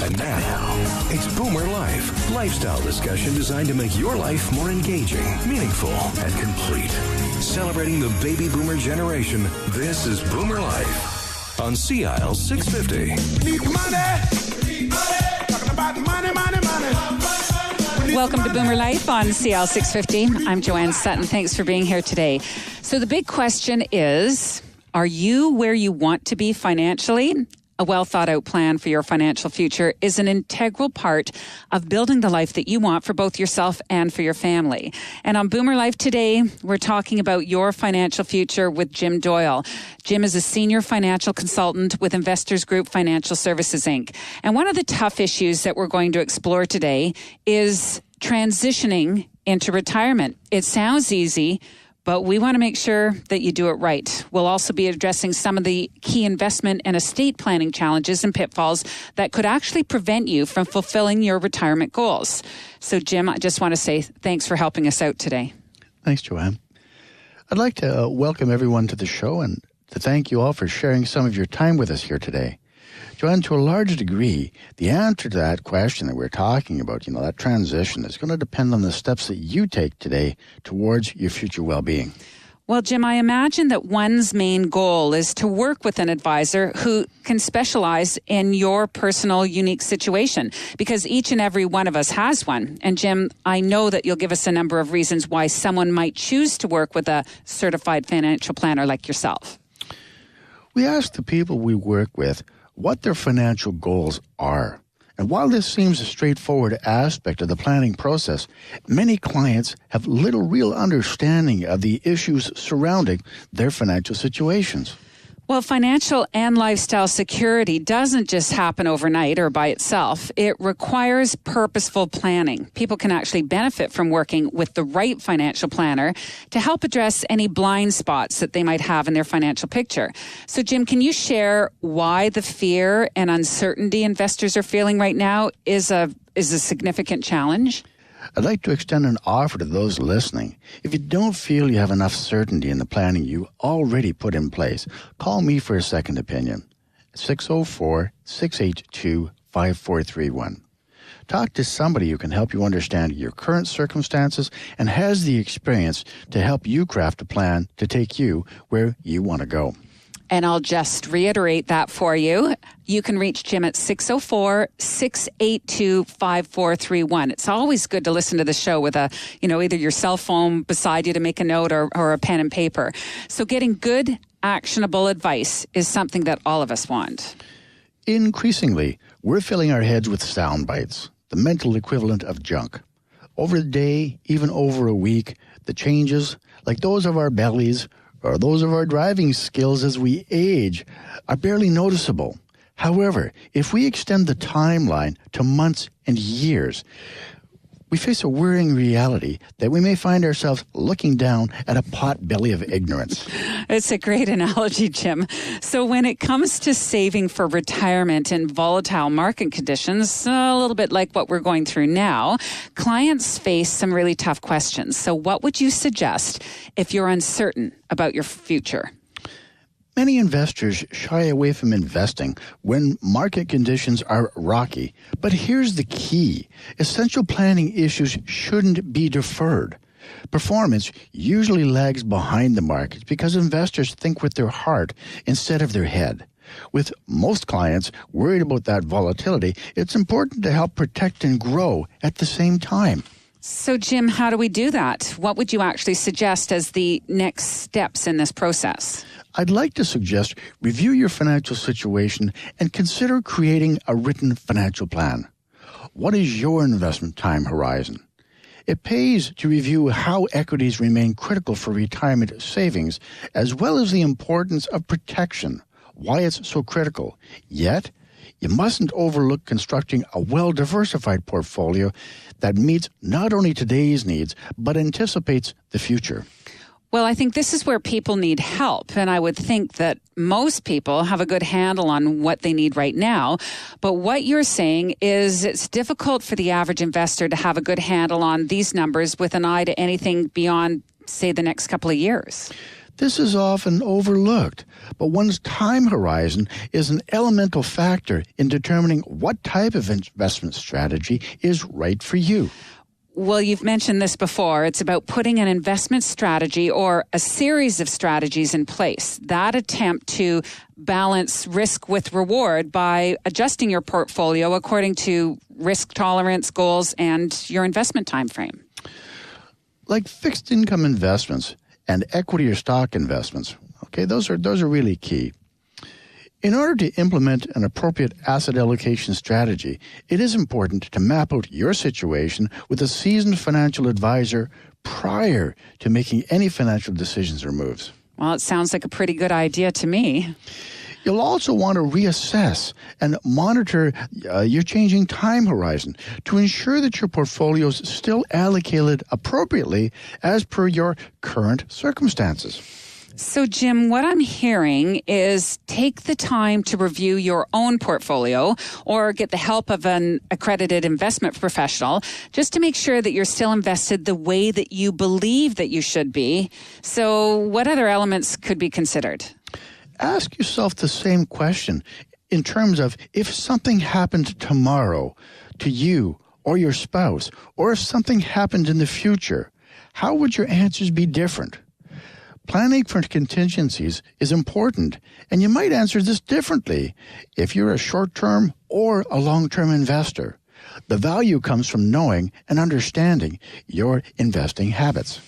And now, it's Boomer Life. Lifestyle discussion designed to make your life more engaging, meaningful, and complete. Celebrating the baby boomer generation, this is Boomer Life on CIL 650. Need money. Talking about money. Welcome to Boomer Life on CL 650. I'm Joanne Sutton. Thanks for being here today. So the big question is, are you where you want to be financially? A well-thought-out plan for your financial future is an integral part of building the life that you want for both yourself and for your family. And on Boomer Life today, we're talking about your financial future with Jim Doyle. Jim is a senior financial consultant with Investors Group Financial Services, Inc. And one of the tough issues that we're going to explore today is transitioning into retirement. It sounds easy, but we want to make sure that you do it right. We'll also be addressing some of the key investment and estate planning challenges and pitfalls that could actually prevent you from fulfilling your retirement goals. So, Jim, I just want to say thanks for helping us out today. Thanks, Joanne. I'd like to welcome everyone to the show and to thank you all for sharing some of your time with us here today. Joanne, to a large degree, the answer to that question that we're talking about, that transition, is going to depend on the steps that you take today towards your future well-being. Well, Jim, I imagine that one's main goal is to work with an advisor who can specialize in your personal, unique situation, because each and every one of us has one. And Jim, I know that you'll give us a number of reasons why someone might choose to work with a certified financial planner like yourself. We ask the people we work with what their financial goals are. And while this seems a straightforward aspect of the planning process, many clients have little real understanding of the issues surrounding their financial situations. Well, financial and lifestyle security doesn't just happen overnight or by itself. It requires purposeful planning. People can actually benefit from working with the right financial planner to help address any blind spots that they might have in their financial picture. So, Jim, can you share why the fear and uncertainty investors are feeling right now is a significant challenge? I'd like to extend an offer to those listening. If you don't feel you have enough certainty in the planning you already put in place, call me for a second opinion. 604-682-5431. Talk to somebody who can help you understand your current circumstances and has the experience to help you craft a plan to take you where you want to go. And I'll just reiterate that for you. You can reach Jim at 604-682-5431. It's always good to listen to the show with either your cell phone beside you to make a note or a pen and paper. So getting good, actionable advice is something that all of us want. Increasingly, we're filling our heads with sound bites, the mental equivalent of junk. Over the day, even over a week, the changes, like those of our bellies, or those of our driving skills as we age, are barely noticeable. However, if we extend the timeline to months and years, we face a worrying reality that we may find ourselves looking down at a potbelly of ignorance. It's a great analogy, Jim. So when it comes to saving for retirement in volatile market conditions, a little bit like what we're going through now, clients face some really tough questions. So what would you suggest if you're uncertain about your future? Many investors shy away from investing when market conditions are rocky. But here's the key. Essential planning issues shouldn't be deferred. Performance usually lags behind the markets because investors think with their heart instead of their head. With most clients worried about that volatility, it's important to help protect and grow at the same time. So, Jim, how do we do that? What would you actually suggest as the next steps in this process? I'd like to suggest review your financial situation and consider creating a written financial plan. What is your investment time horizon? It pays to review how equities remain critical for retirement savings, as well as the importance of protection, why it's so critical. Yet, you mustn't overlook constructing a well-diversified portfolio that meets not only today's needs, but anticipates the future. Well, I think this is where people need help, and I would think that most people have a good handle on what they need right now. But what you're saying is it's difficult for the average investor to have a good handle on these numbers with an eye to anything beyond, say, the next couple of years. This is often overlooked, but one's time horizon is an elemental factor in determining what type of investment strategy is right for you. Well, you've mentioned this before. It's about putting an investment strategy or a series of strategies in place that attempt to balance risk with reward by adjusting your portfolio according to risk tolerance, goals, and your investment time frame. Like fixed income investments and equity or stock investments, okay, those are really key. In order to implement an appropriate asset allocation strategy, it is important to map out your situation with a seasoned financial advisor prior to making any financial decisions or moves. Well, it sounds like a pretty good idea to me. You'll also want to reassess and monitor your changing time horizon to ensure that your portfolio is still allocated appropriately as per your current circumstances. So, Jim, what I'm hearing is take the time to review your own portfolio or get the help of an accredited investment professional just to make sure that you're still invested the way that you believe that you should be. So what other elements could be considered? Ask yourself the same question in terms of if something happened tomorrow to you or your spouse, or if something happened in the future, how would your answers be different? Planning for contingencies is important, and you might answer this differently if you're a short-term or a long-term investor. The value comes from knowing and understanding your investing habits.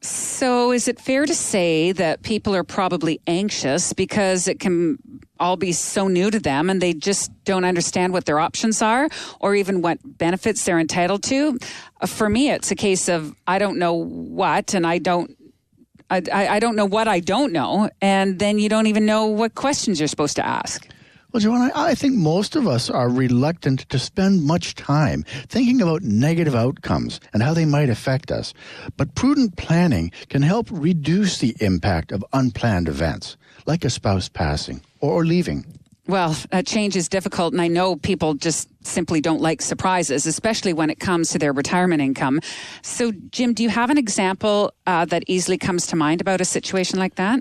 So is it fair to say that people are probably anxious because it can all be so new to them and they just don't understand what their options are or even what benefits they're entitled to? For me, it's a case of I don't know what, and I don't know what I don't know, and then you don't even know what questions you're supposed to ask. Well, Joanna, I think most of us are reluctant to spend much time thinking about negative outcomes and how they might affect us. But prudent planning can help reduce the impact of unplanned events, like a spouse passing or leaving. Well, change is difficult, and I know people just simply don't like surprises, especially when it comes to their retirement income. So, Jim, do you have an example that easily comes to mind about a situation like that?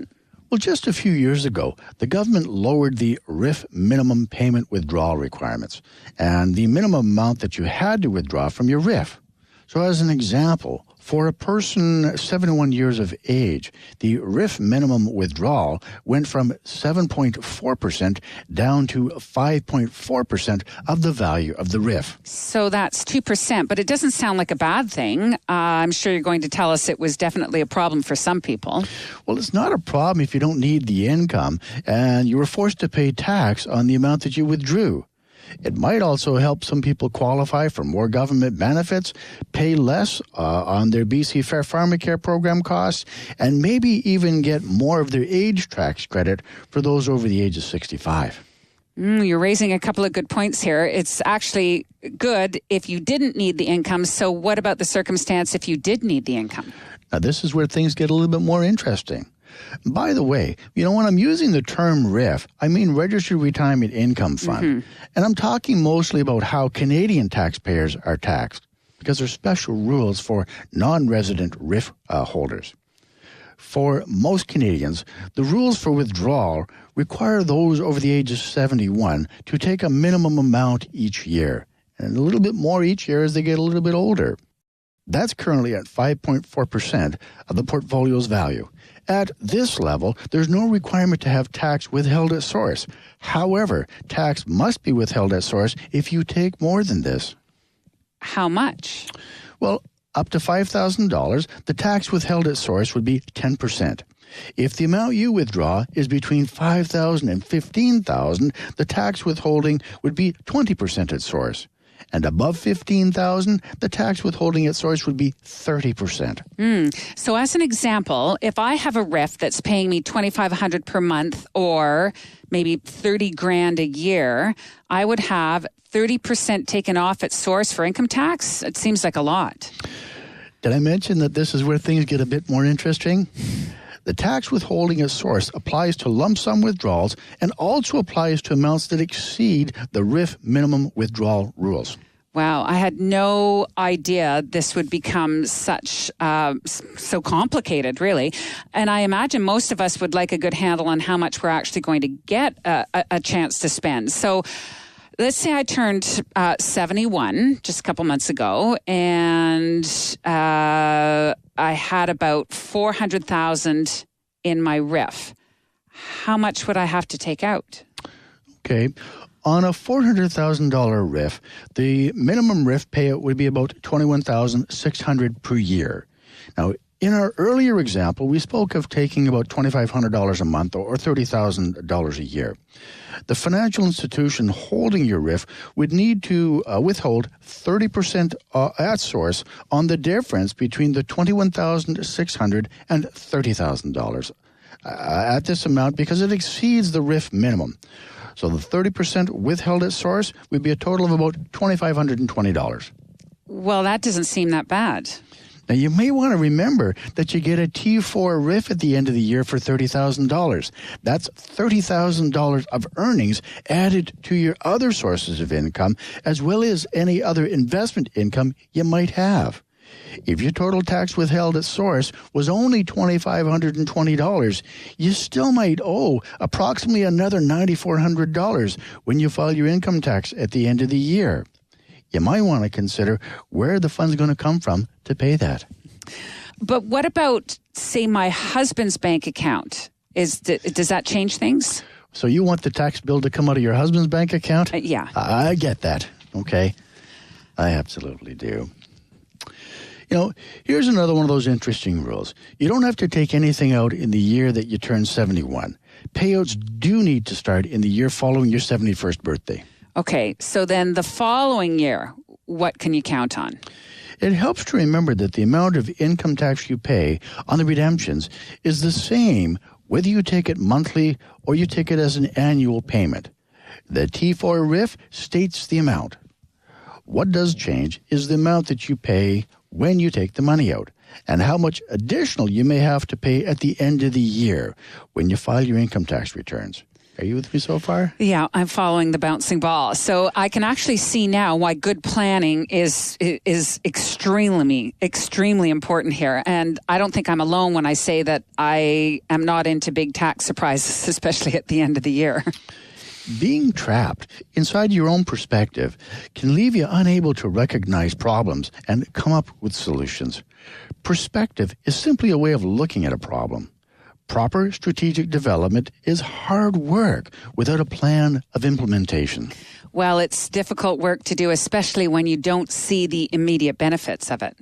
Well, just a few years ago, the government lowered the RIF minimum payment withdrawal requirements and the minimum amount that you had to withdraw from your RIF. So as an example, for a person 71 years of age, the RIF minimum withdrawal went from 7.4% down to 5.4% of the value of the RIF. So that's 2%, but it doesn't sound like a bad thing. I'm sure you're going to tell us it was definitely a problem for some people. Well, it's not a problem if you don't need the income and you were forced to pay tax on the amount that you withdrew. It might also help some people qualify for more government benefits, pay less on their BC Fair Pharmacare program costs, and maybe even get more of their age tax credit for those over the age of 65. You're raising a couple of good points here. It's actually good if you didn't need the income. So what about the circumstance if you did need the income? Now, this is where things get a little bit more interesting. By the way, when I'm using the term RIF, I mean Registered Retirement Income Fund. Mm-hmm. And I'm talking mostly about how Canadian taxpayers are taxed, because there's special rules for non-resident RIF holders. For most Canadians, the rules for withdrawal require those over the age of 71 to take a minimum amount each year, and a little bit more each year as they get a little bit older. That's currently at 5.4% of the portfolio's value. At this level, there's no requirement to have tax withheld at source. However, tax must be withheld at source if you take more than this. How much? Well, up to $5,000, the tax withheld at source would be 10%. If the amount you withdraw is between $5,000 and $15,000, the tax withholding would be 20% at source. And above $15,000, the tax withholding at source would be 30%. So as an example, if I have a RIF that's paying me $2,500 per month or maybe $30,000 a year, I would have 30% taken off at source for income tax. It seems like a lot. Did I mention that this is where things get a bit more interesting? The tax withholding at source applies to lump sum withdrawals and also applies to amounts that exceed the RIF minimum withdrawal rules. Wow, I had no idea this would become such so complicated, really. And I imagine most of us would like a good handle on how much we're actually going to get a chance to spend. So let's say I turned 71 just a couple months ago, and I had about $400,000 in my RIF. How much would I have to take out? Okay. On a $400,000 RIF, the minimum RIF payout would be about $21,600 per year. Now, in our earlier example, we spoke of taking about $2,500 a month or $30,000 a year. The financial institution holding your RIF would need to withhold 30% at source on the difference between the $21,600 and $30,000 at this amount because it exceeds the RIF minimum. So the 30% withheld at source would be a total of about $2,520. Well, that doesn't seem that bad. Now, you may want to remember that you get a T4 RIF at the end of the year for $30,000. That's $30,000 of earnings added to your other sources of income, as well as any other investment income you might have. If your total tax withheld at source was only $2,520, you still might owe approximately another $9,400 when you file your income tax at the end of the year. You might want to consider where the fund's going to come from to pay that. But what about, say, my husband's bank account? Does that change things? So you want the tax bill to come out of your husband's bank account? Yeah. I get that. Okay. I absolutely do. You know, here's another one of those interesting rules. You don't have to take anything out in the year that you turn 71. Payouts do need to start in the year following your 71st birthday. Okay, so then the following year, what can you count on? It helps to remember that the amount of income tax you pay on the redemptions is the same whether you take it monthly or you take it as an annual payment. The T4 RIF states the amount. What does change is the amount that you pay when you take the money out, and how much additional you may have to pay at the end of the year when you file your income tax returns. Are you with me so far? Yeah, I'm following the bouncing ball. So I can actually see now why good planning is extremely important here. And I don't think I'm alone when I say that I am not into big tax surprises, especially at the end of the year. Being trapped inside your own perspective can leave you unable to recognize problems and come up with solutions. Perspective is simply a way of looking at a problem. Proper strategic development is hard work without a plan of implementation. Well, it's difficult work to do, especially when you don't see the immediate benefits of it.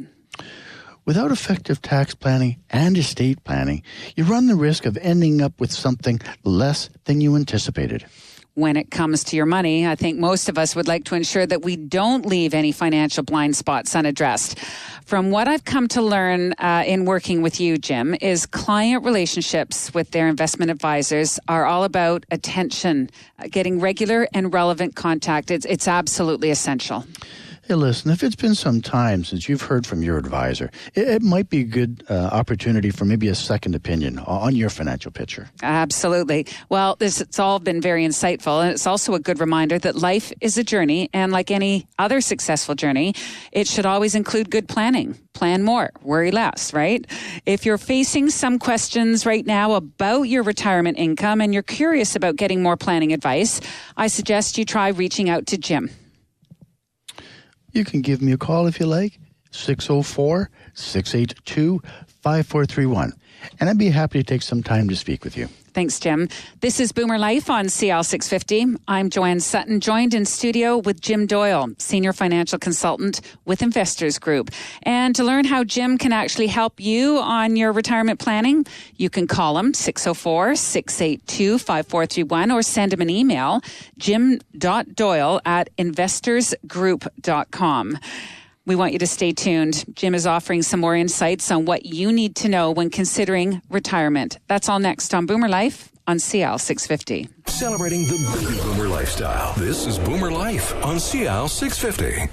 Without effective tax planning and estate planning, you run the risk of ending up with something less than you anticipated. When it comes to your money, I think most of us would like to ensure that we don't leave any financial blind spots unaddressed. From what I've come to learn in working with you, Jim, is client relationships with their investment advisors are all about attention, getting regular and relevant contact. It's absolutely essential. Hey, listen, if it's been some time since you've heard from your advisor, it might be a good opportunity for maybe a second opinion on your financial picture. Absolutely. Well, it's all been very insightful, and it's also a good reminder that life is a journey, and like any other successful journey, it should always include good planning. Plan more, worry less, right? If you're facing some questions right now about your retirement income and you're curious about getting more planning advice, I suggest you try reaching out to Jim. You can give me a call if you like, 604-682-5431. And I'd be happy to take some time to speak with you. Thanks, Jim. This is Boomer Life on CL 650. I'm Joanne Sutton, joined in studio with Jim Doyle, Senior Financial Consultant with Investors Group. And to learn how Jim can actually help you on your retirement planning, you can call him 604-682-5431 or send him an email, jim.doyle@investorsgroup.com. We want you to stay tuned. Jim is offering some more insights on what you need to know when considering retirement. That's all next on Boomer Life on CL 650. Celebrating the baby boomer lifestyle. This is Boomer Life on CL 650.